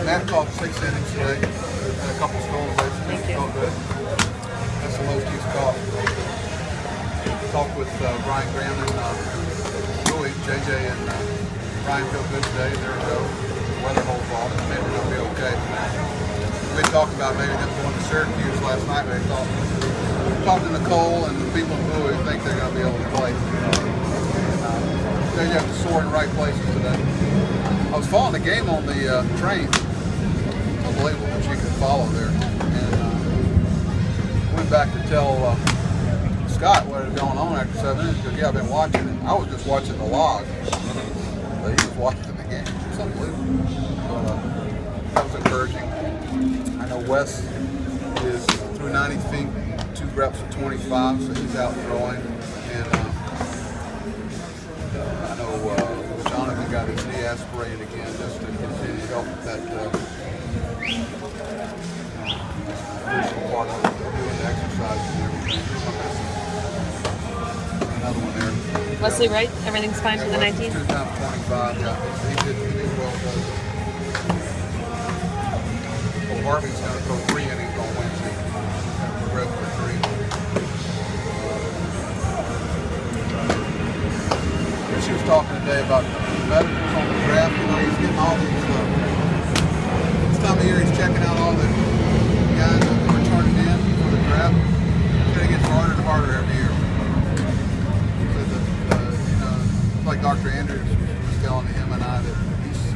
Matt called 6 innings today, and a couple stolen bases. Thank you. Felt good. That's the most he's caught. Talked with Brian Graham and Louis, JJ, and Brian feel good today. There we go. The weather holds off. Maybe they'll be okay. We talked about maybe them going to Syracuse last night. They thought, talked to Nicole and the people in Louis think they're going to be able to play. They have to soar in the right places today. I was following the game on the train. It's unbelievable what you can follow there. And went back to tell Scott what was going on after 7 minutes because yeah, I've been watching it. I was just watching the log, but he was watching the game. It's unbelievable. But, that was encouraging. I know Wes is through 90 feet, 2 reps of 25, so he's out throwing. And I know Jonathan got his knee aspirated again just to continue to help with that physical part of it, doing the exercise and everything. Another one there. Wesley Wright, everything's fine for the 19th? 2 times 25, yeah. He did well. Well, Harvey's going to throw 3 innings on Wednesday. He's going to progress for 3. She was talking today about medicals on the draft. You know, he's getting all these. This time of year, he's checking out all the guys that were turning in for the draft. It gets harder and harder every year. So like Dr. Andrews was telling him and I that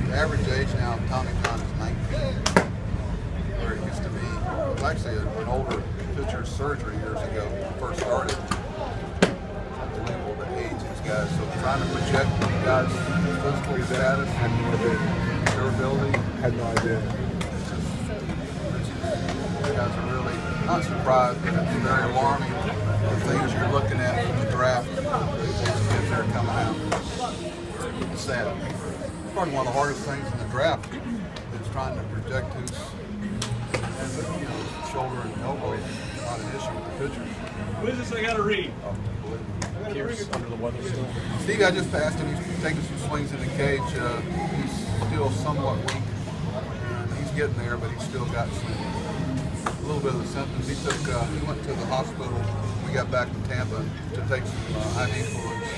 the average age now of Tommy John is 19, where it used to be. It was actually an older pitcher's surgery years ago when it first started. Unbelievable the age of these guys. So trying to project guys' physical status and durability. Had no idea. These guys are really not surprised, but it's very alarming. The things you're looking at in the draft, these kids that are coming out. It's sad. It's probably one of the hardest things in the draft is trying to project who's has shoulder and elbow is not an issue with the pitchers. What is this I gotta read? Pierce under the weather still. Steve, I just passed him. He's taking some swings in the cage. He's still somewhat weak. He's getting there, but he's still got a little bit of the symptoms. He went to the hospital when we got back from Tampa to take some IV fluids.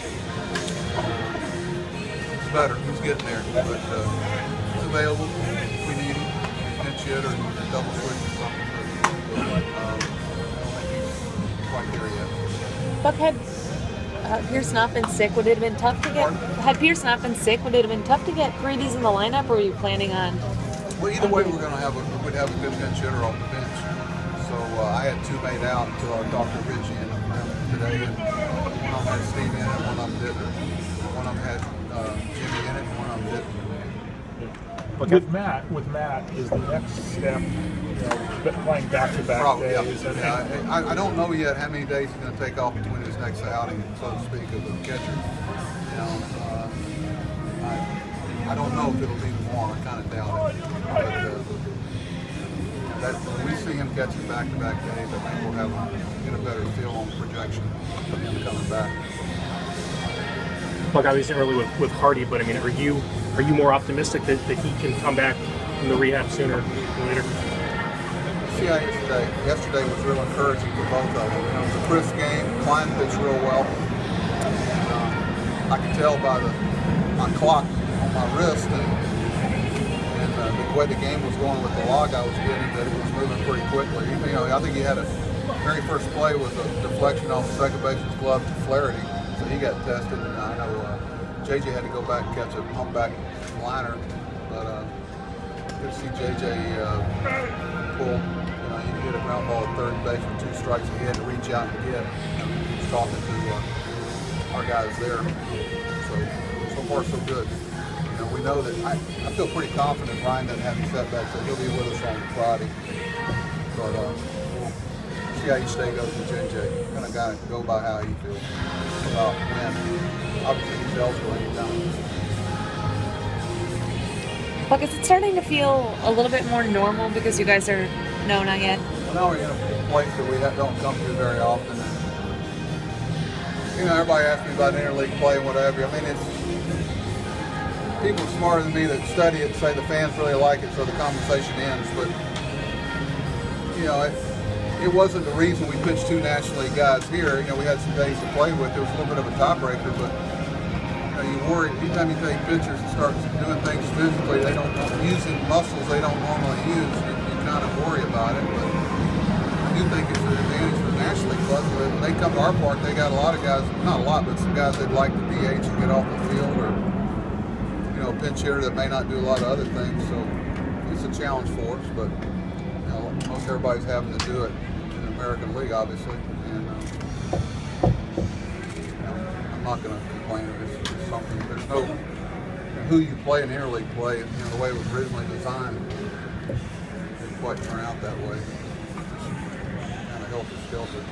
It's better. He's getting there, but it's available if we need him. Pinch hit or double switch or something. But I don't think he's quite there yet. Buck, had Pierce not been sick, would it have been tough to get? Had Pierce not been sick, would it have been tough to get Paredes in the lineup, or were you planning on? Well, either way, we'd have a good pinch hitter off the bench. So I had 2 made out until I talked to Richie and today, and one of them had Steve in it, one of them didn't. One of them had Jimmy in it, and one of them didn't. But with Matt, is the next step, playing back-to-back days? Yeah. I don't know yet how many days he's going to take off between his next outing, so to speak, as a catcher. I don't know if it'll be more. I kind of doubt it. But when we see him catching back-to-back days, I think we'll get a better feel on projection of him coming back. Look, obviously early with Hardy, but I mean, are you more optimistic that he can come back from the rehab sooner than later? See how yesterday was real encouraging for both of them. It was a crisp game. Klein pitched real well. I could tell by my clock on my wrist and the way the game was going with the log I was getting, that it was moving pretty quickly. I think he had a very first play was a deflection off the second baseman's glove to Flaherty, so he got tested. And I know JJ had to go back and catch a pump back liner, but good to see JJ pull. He hit a ground ball at third base with 2 strikes, and he had to reach out and get. He was talking to our guys there. So far so good. We know that I feel pretty confident Ryan doesn't have any setbacks, so he'll be with us on Friday. But we'll see how each day goes with JJ. Kind of got to go by how he feels about when. Obviously, he's eligible anytime. Buck, is it starting to feel a little bit more normal because you guys are not yet? Well, now we're in a place that we don't come to very often. Everybody asks me about interleague play and whatever. I mean, people smarter than me that study it and say the fans really like it, so the conversation ends. But you know, it wasn't the reason we pitched 2 National League guys here. You know, we had some days to play with. It was a little bit of a tiebreaker, but you know, you worry anytime you take pitchers and start doing things physically, they don't using muscles they don't normally use. You kind of worry about it, but I do think it's an advantage for the National League clubs. When they come to our park, they got a lot of guys, not a lot, but some guys that like the DH and get off the field, or you know, a pinch hitter that may not do a lot of other things. So it's a challenge for us, but you know, most everybody's having to do it in the American League, obviously, and you know, I'm not going to complain if it's something. There's no who you play in interleague play. You know, the way it was originally designed, it didn't quite turn out that way. Just kind of helter skelter.